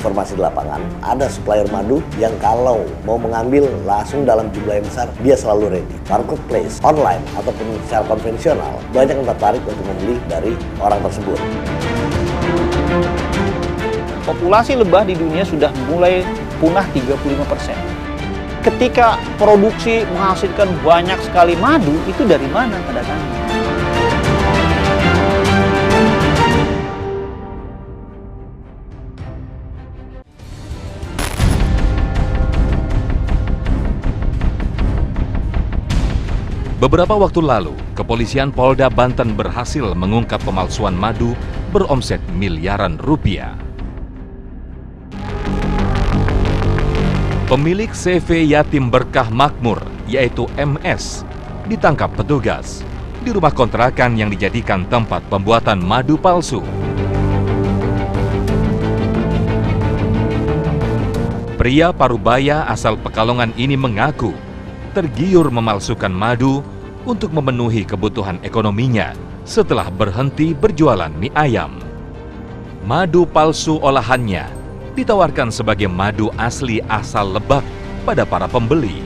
informasi di lapangan, ada supplier madu yang kalau mau mengambil langsung dalam jumlah yang besar, dia selalu ready. Marketplace, online, ataupun secara konvensional, banyak yang tertarik untuk membeli dari orang tersebut. Populasi lebah di dunia sudah mulai punah 35%. Ketika produksi menghasilkan banyak sekali madu, itu dari mana datangnya? Beberapa waktu lalu, kepolisian Polda Banten berhasil mengungkap pemalsuan madu beromset miliaran rupiah. Pemilik CV Yatim Berkah Makmur, yaitu MS, ditangkap petugas di rumah kontrakan yang dijadikan tempat pembuatan madu palsu. Pria Parubaya asal Pekalongan ini mengaku tergiur memalsukan madu untuk memenuhi kebutuhan ekonominya setelah berhenti berjualan mie ayam. Madu palsu olahannya ditawarkan sebagai madu asli asal Lebak pada para pembeli.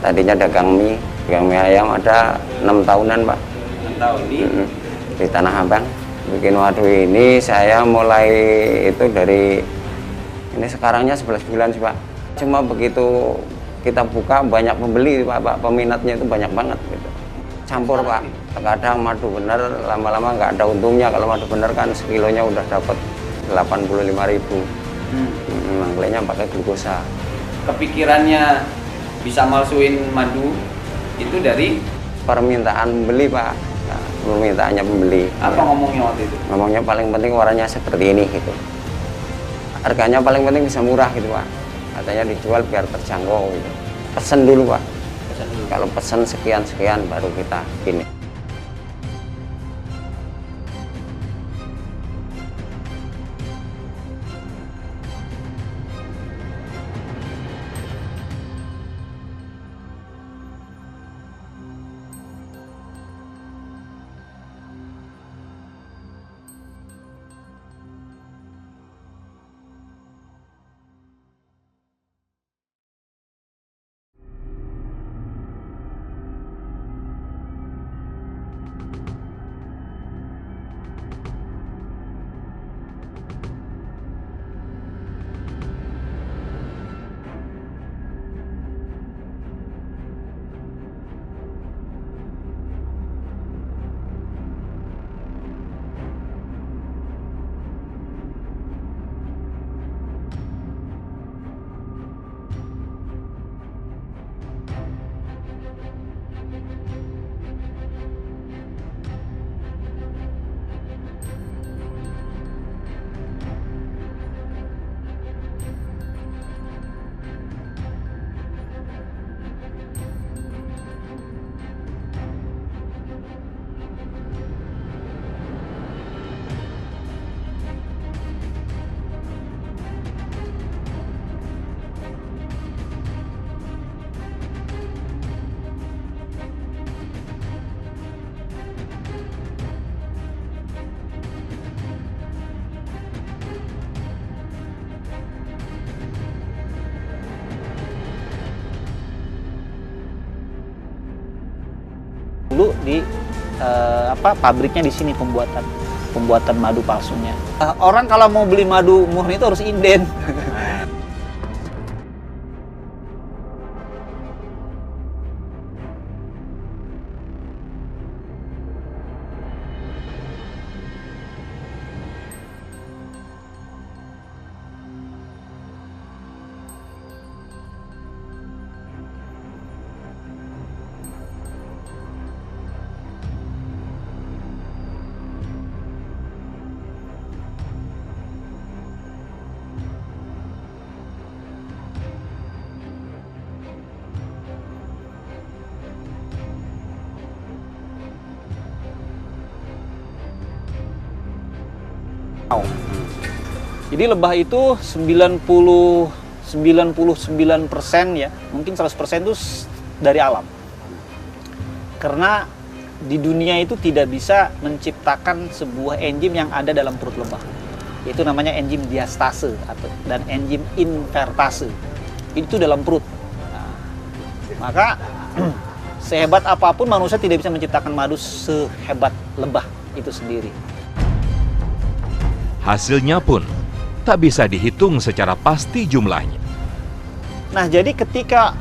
Tadinya dagang mie ayam ada 6 tahunan, Pak. 6 tahun di Tanah Abang. Bikin madu ini saya mulai itu dari ini sekarangnya 11 bulan sih, Pak. Cuma begitu kita buka banyak pembeli, Pak. Peminatnya itu banyak banget gitu. Campur, Pak. Kadang madu bener lama-lama nggak ada untungnya. Kalau madu bener kan sekilonya udah dapat 85.000. Mangklenya pakai glukosa. Kepikirannya bisa malsuin madu itu dari permintaan pembeli, Pak. Nah, permintaannya pembeli. apa ngomongnya waktu itu? Ngomongnya paling penting warnanya seperti ini gitu. Harganya paling penting bisa murah gitu, Pak. Katanya dijual biar terjangkau gitu. Pesen dulu, Pak. Kalau pesen sekian-sekian baru kita gini. Dulu di pabriknya di sini pembuatan madu palsunya. Orang kalau mau beli madu murni itu harus inden. Jadi lebah itu 99% ya, mungkin 100% itu dari alam. Karena di dunia itu tidak bisa menciptakan sebuah enzim yang ada dalam perut lebah. yaitu namanya enzim diastase dan enzim invertase. Itu dalam perut. Nah, maka sehebat apapun manusia tidak bisa menciptakan madu sehebat lebah itu sendiri. Hasilnya pun tak bisa dihitung secara pasti jumlahnya. Nah, jadi ketika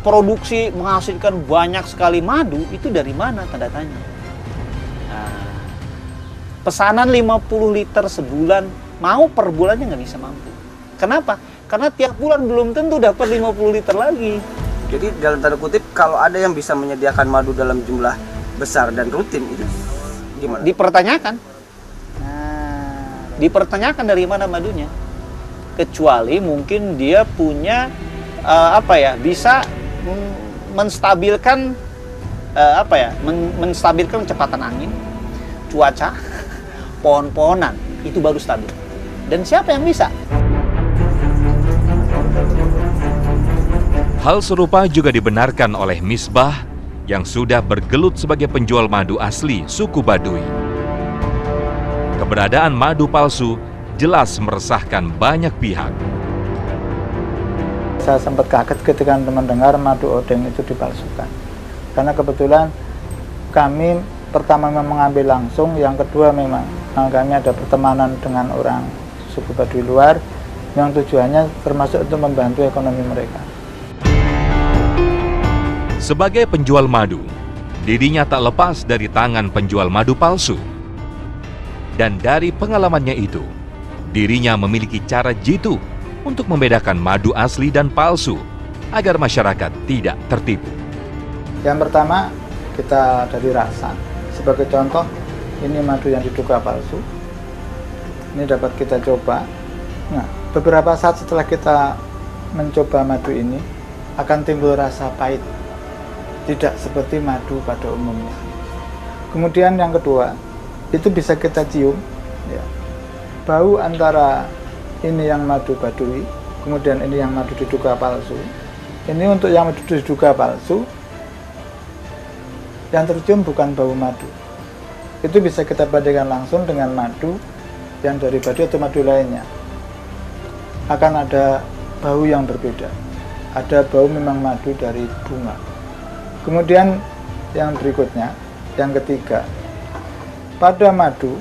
produksi menghasilkan banyak sekali madu, itu dari mana, tanda tanya. Nah, pesanan 50 liter sebulan, mau per bulannya nggak bisa mampu. Kenapa? Karena tiap bulan belum tentu dapat 50 liter lagi. Jadi dalam tanda kutip, kalau ada yang bisa menyediakan madu dalam jumlah besar dan rutin, itu gimana? Dipertanyakan. Dipertanyakan dari mana madunya. Kecuali mungkin dia punya bisa menstabilkan menstabilkan kecepatan angin, cuaca, pohon-pohonan, itu baru stabil. Dan siapa yang bisa? Hal serupa juga dibenarkan oleh Misbah yang sudah bergelut sebagai penjual madu asli suku Baduy. Keberadaan madu palsu jelas meresahkan banyak pihak. Saya sempat kaget ketika mendengar madu odeng itu dipalsukan. Karena kebetulan kami pertama memang mengambil langsung, yang kedua memang kami ada pertemanan dengan orang suku Baduy luar yang tujuannya termasuk untuk membantu ekonomi mereka. Sebagai penjual madu, dirinya tak lepas dari tangan penjual madu palsu. Dan dari pengalamannya itu, dirinya memiliki cara jitu untuk membedakan madu asli dan palsu agar masyarakat tidak tertipu. Yang pertama, kita dari rasa. Sebagai contoh, ini madu yang diduga palsu. Ini dapat kita coba. Nah, beberapa saat setelah kita mencoba madu ini, akan timbul rasa pahit. Tidak seperti madu pada umumnya. Kemudian yang kedua, itu bisa kita cium, ya. Bau antara ini yang madu Baduy, kemudian ini yang madu diduga palsu. Ini untuk yang madu diduga palsu, yang tercium bukan bau madu. Itu bisa kita bandingkan langsung dengan madu yang dari Baduy atau madu lainnya. Akan ada bau yang berbeda. Ada bau memang madu dari bunga. Kemudian yang berikutnya, yang ketiga, pada madu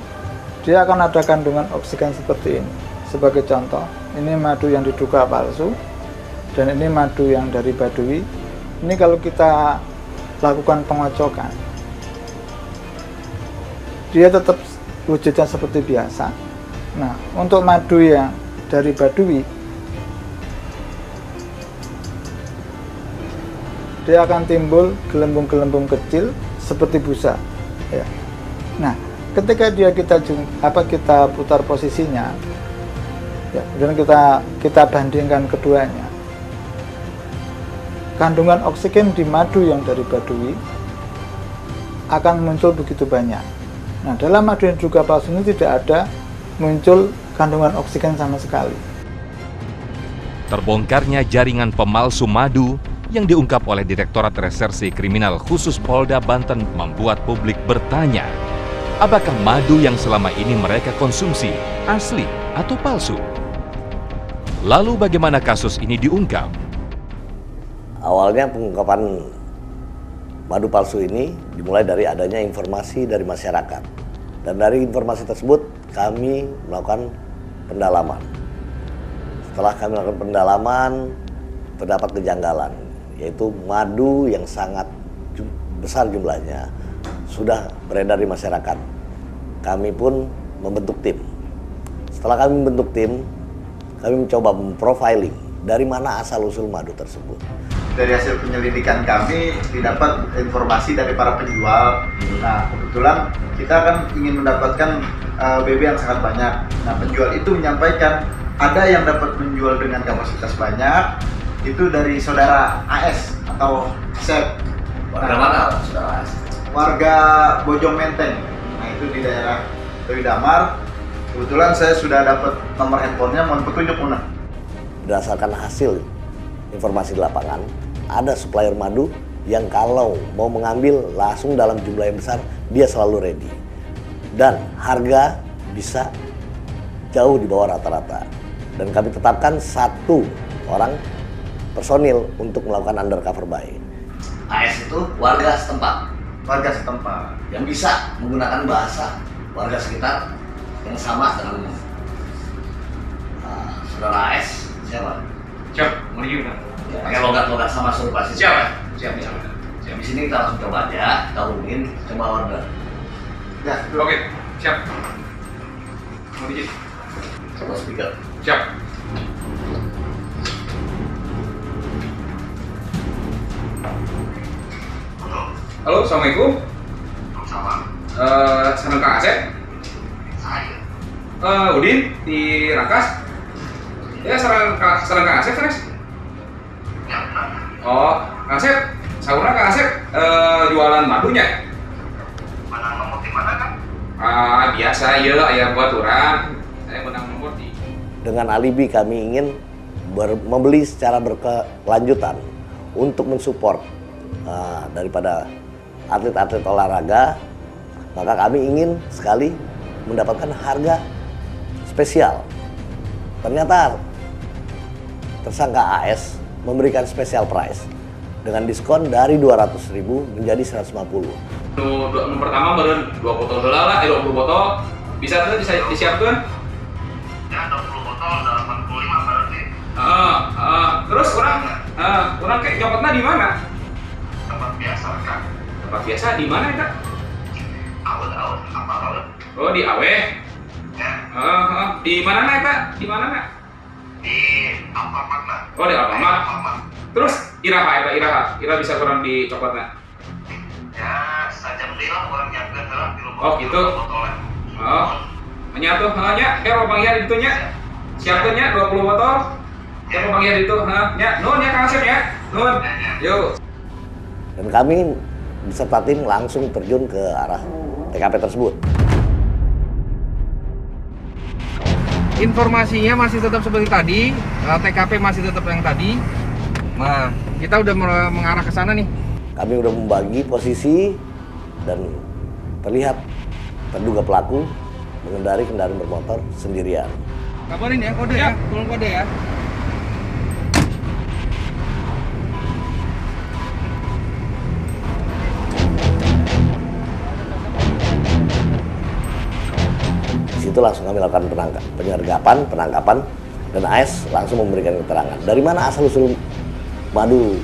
dia akan ada kandungan oksigen seperti ini. Sebagai contoh, ini madu yang diduga palsu dan ini madu yang dari Baduy. Ini kalau kita lakukan pengocokan, dia tetap wujudnya seperti biasa. Nah, untuk madu yang dari Baduy, dia akan timbul gelembung-gelembung kecil seperti busa, ya. Nah, ketika kita putar posisinya, ya, dan kita bandingkan keduanya, kandungan oksigen di madu yang dari Baduy akan muncul begitu banyak. Nah, dalam madu yang juga palsu ini tidak ada muncul kandungan oksigen sama sekali. Terbongkarnya jaringan pemalsu madu yang diungkap oleh Direktorat Reserse Kriminal Khusus Polda Banten membuat publik bertanya, apakah madu yang selama ini mereka konsumsi asli atau palsu? Lalu bagaimana kasus ini diungkap? Awalnya pengungkapan madu palsu ini dimulai dari adanya informasi dari masyarakat. Dan dari informasi tersebut kami melakukan pendalaman. Setelah kami melakukan pendalaman, terdapat kejanggalan, yaitu madu yang sangat besar jumlahnya sudah beredar di masyarakat. Kami pun membentuk tim. Setelah kami membentuk tim, kami mencoba memprofiling dari mana asal-usul madu tersebut. Dari hasil penyelidikan kami didapat informasi dari para penjual. Nah, kebetulan kita kan ingin mendapatkan BB yang sangat banyak. Nah, penjual itu menyampaikan ada yang dapat menjual dengan kapasitas banyak, itu dari saudara AS atau Sep. Warga mana saudara AS? Warga Bojong Menteng. Nah, itu di daerah Dewi Damar. Kebetulan saya sudah dapat nomor handphonenya, mohon petunjuk Una. Berdasarkan hasil informasi di lapangan, ada supplier madu yang kalau mau mengambil langsung dalam jumlah yang besar, dia selalu ready. Dan harga bisa jauh di bawah rata-rata. Dan kami tetapkan 1 orang personil untuk melakukan undercover buy. AS itu warga setempat. Warga setempat. Yang bisa menggunakan bahasa warga sekitar yang sama dengan saudara AS. Siapa? Siap, mau dikirim kan? Ya, pakai logat-logat sama serupa sih. Siap. Di sini kita langsung coba aja, kita hubungin, coba order. Ya, Oke, siap. Mau dikirim? Coba speaker. Siap. Halo, assalamualaikum. Senang Kang Asep. Udin di Rangkas. Ya, serang Kang Asep, Mas. Oh, Kang Asep, saudara Kang Asep jualan madunya. Menang nomor di mana kan? Biasa ya, ayah buat orang. Saya menang nomor di. Dengan alibi kami ingin membeli secara berkelanjutan untuk mensupport daripada atlet-atlet olahraga, maka kami ingin sekali mendapatkan harga spesial. Ternyata tersangka AS memberikan special price dengan diskon dari 200.000 menjadi 150. Nomor pertama baru 2 botol dolar lah, 20 botol. Bisa tuh disiapkan? Ya 20 botol dalam 45 berarti. Terus orang kayak nyopotnya di mana? Tempat biasa kan? Tempat biasa di mana ya? Awet-awet, apa awet? Oh di Awe. Ya, Di mana nih Kak? Di mana Kak? di Alfamart lah. Oh di Alfamart. Alfamart. Terus Ira bisa kurang dicopotnya? Ya, sajam bilang orang nyangka lah di rumah. Oh gitu. Botolnya. Menyatu nya, kayak Bang Ian itu nya. Siapkannya 20 botol. Kayak Bang Ian itu, nya. Nun ya Kang Asep ya. Nun. Yuk. Dan kami beserta tim langsung terjun ke arah TKP tersebut. Informasinya masih tetap seperti tadi, TKP masih tetap yang tadi. Nah, kita udah mengarah ke sana nih. Kami udah membagi posisi dan terlihat terduga pelaku mengendari kendaraan bermotor sendirian. Kabarin ya, kode ya, tolong kode ya. Di situ langsung kami lakukan penangkapan, dan AS langsung memberikan keterangan dari mana asal-usul madu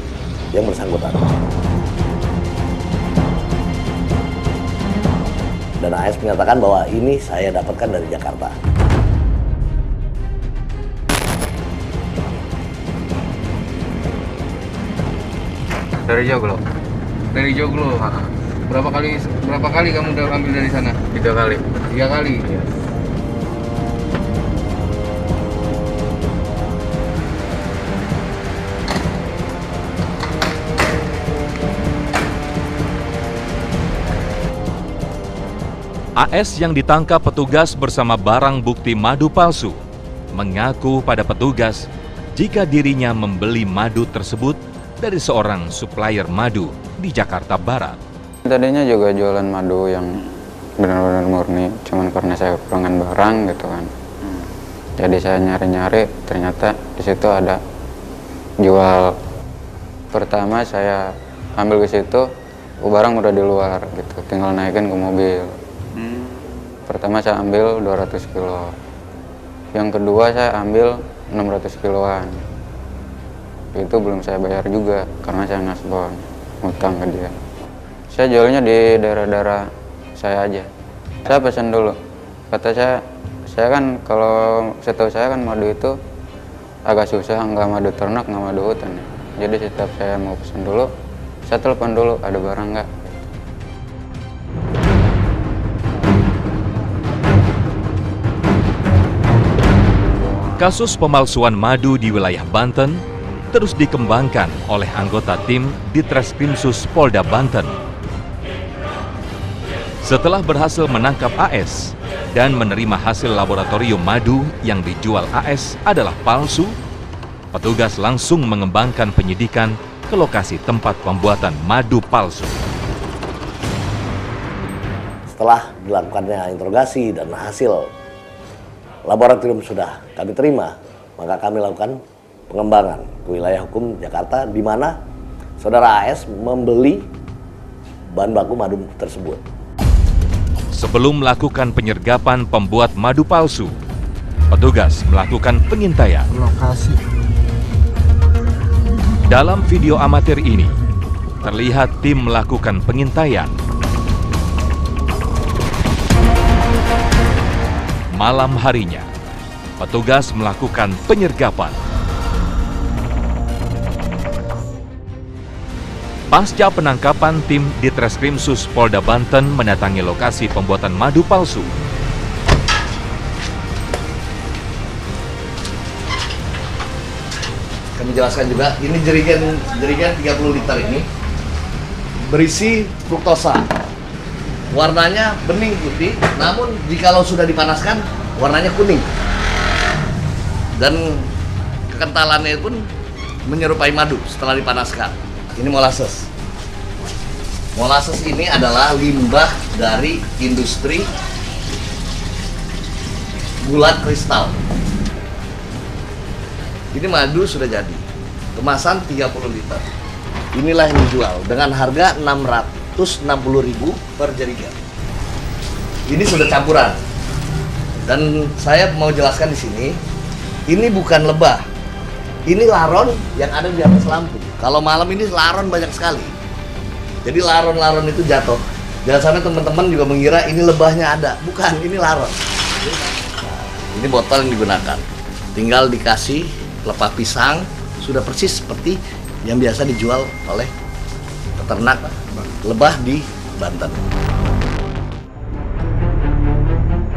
yang bersangkutan. Dan AS menyatakan bahwa ini saya dapatkan dari Jakarta. Dari Joglo. Dari Joglo. Berapa kali kamu udah ambil dari sana? 3 kali. 3 kali. Iya. AS yang ditangkap petugas bersama barang bukti madu palsu mengaku pada petugas jika dirinya membeli madu tersebut dari seorang supplier madu di Jakarta Barat. Tadinya juga jualan madu yang benar-benar murni, cuman karena saya kekurangan barang gitu kan. Jadi saya nyari-nyari, ternyata di situ ada jual. Pertama saya ambil ke situ, barang udah di luar gitu, tinggal naikin ke mobil. Pertama saya ambil 200 kilo. Yang kedua saya ambil 600 kiloan. Itu belum saya bayar juga karena saya nasbon, ngutang ke dia. Saya jualnya di daerah-daerah saya aja. Saya pesan dulu. Kata saya kan kalau setahu saya kan madu itu agak susah, nggak madu ternak, nggak madu hutan ya. Jadi setiap saya mau pesan dulu, saya telepon dulu ada barang nggak. Kasus pemalsuan madu di wilayah Banten terus dikembangkan oleh anggota tim Ditreskrimsus Polda Banten. Setelah berhasil menangkap AS dan menerima hasil laboratorium madu yang dijual AS adalah palsu, petugas langsung mengembangkan penyidikan ke lokasi tempat pembuatan madu palsu. Setelah dilakukannya interogasi dan hasil laboratorium sudah kami terima, maka kami lakukan pengembangan ke wilayah hukum Jakarta, di mana saudara AS membeli bahan baku madu tersebut. Sebelum melakukan penyergapan pembuat madu palsu, petugas melakukan pengintaian. Lokasi. Dalam video amatir ini, terlihat tim melakukan pengintaian. Malam harinya, petugas melakukan penyergapan. Pasca penangkapan, tim Ditreskrimsus Polda Banten mendatangi lokasi pembuatan madu palsu. Kami jelaskan juga, ini jerigen 30 liter ini berisi fruktosa. Warnanya bening putih, namun jikalau sudah dipanaskan warnanya kuning. Dan kekentalannya pun menyerupai madu setelah dipanaskan. Ini molasses. Molasses ini adalah limbah dari industri gula kristal. Ini madu sudah jadi. Kemasan 30 liter. Inilah yang dijual dengan harga 660.000 per jerigen. Ini sudah campuran. Dan saya mau jelaskan di sini, ini bukan lebah. Ini laron yang ada di atas lampu. Kalau malam ini laron banyak sekali. Jadi laron-laron itu jatuh. Jangan sampai teman-teman juga mengira ini lebahnya ada. Bukan, ini laron. Nah, ini botol yang digunakan. Tinggal dikasih pelepah pisang, sudah persis seperti yang biasa dijual oleh peternak lebah di Banten.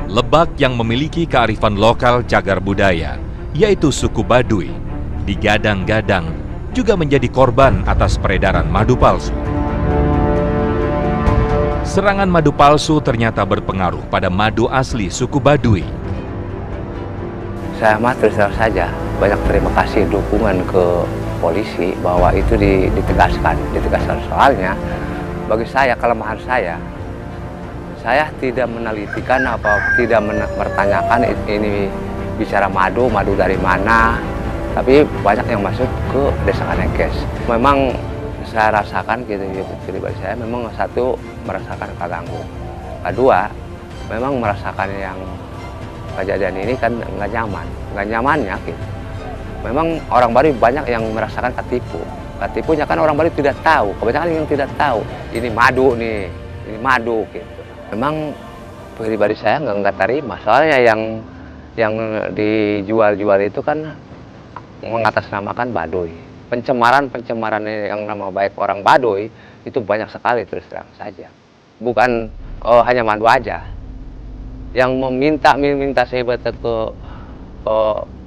Lebak yang memiliki kearifan lokal cagar budaya, yaitu suku Baduy, digadang-gadang juga menjadi korban atas peredaran madu palsu. Serangan madu palsu ternyata berpengaruh pada madu asli suku Baduy. Saya mah terus terang saja banyak terima kasih dukungan ke polisi bahwa itu ditegaskan soalnya bagi saya kelemahan saya tidak menelitikan apa tidak mempertanyakan ini bicara madu dari mana, tapi banyak yang masuk ke desa Kanekes. Memang saya rasakan gitu pribadi saya memang satu merasakan keganggu, kedua memang merasakan yang kejadian ini kan nggak nyamannya gitu. Memang orang Baduy banyak yang merasakan ketipunya kan orang Baduy tidak tahu, kebanyakan yang tidak tahu ini madu gitu. Memang pribadi saya nggak terima, soalnya yang dijual itu kan mengatasnamakan Baduy. Pencemaran yang nama baik orang Baduy itu banyak sekali terus terang saja. Bukan hanya madu aja. Yang minta sehebat ke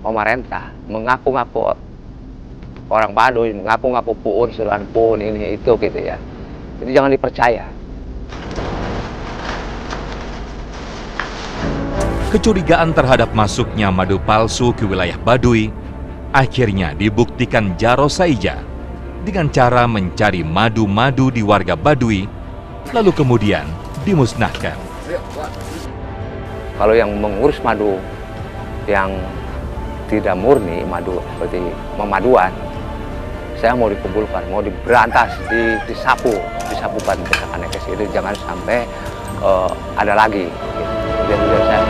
pemerintah, mengaku-ngaku orang Baduy, mengaku-ngaku puun, suruhan puun ini itu gitu ya. Jadi jangan dipercaya. Kecurigaan terhadap masuknya madu palsu ke wilayah Baduy akhirnya dibuktikan Jaro Saija dengan cara mencari madu-madu di warga Baduy, lalu kemudian dimusnahkan. Kalau yang mengurus madu yang tidak murni, madu seperti memaduan, saya mau dikumpulkan, mau diberantas, disapukan desa Kanekes itu jangan sampai ada lagi. Gitu. Jadi saya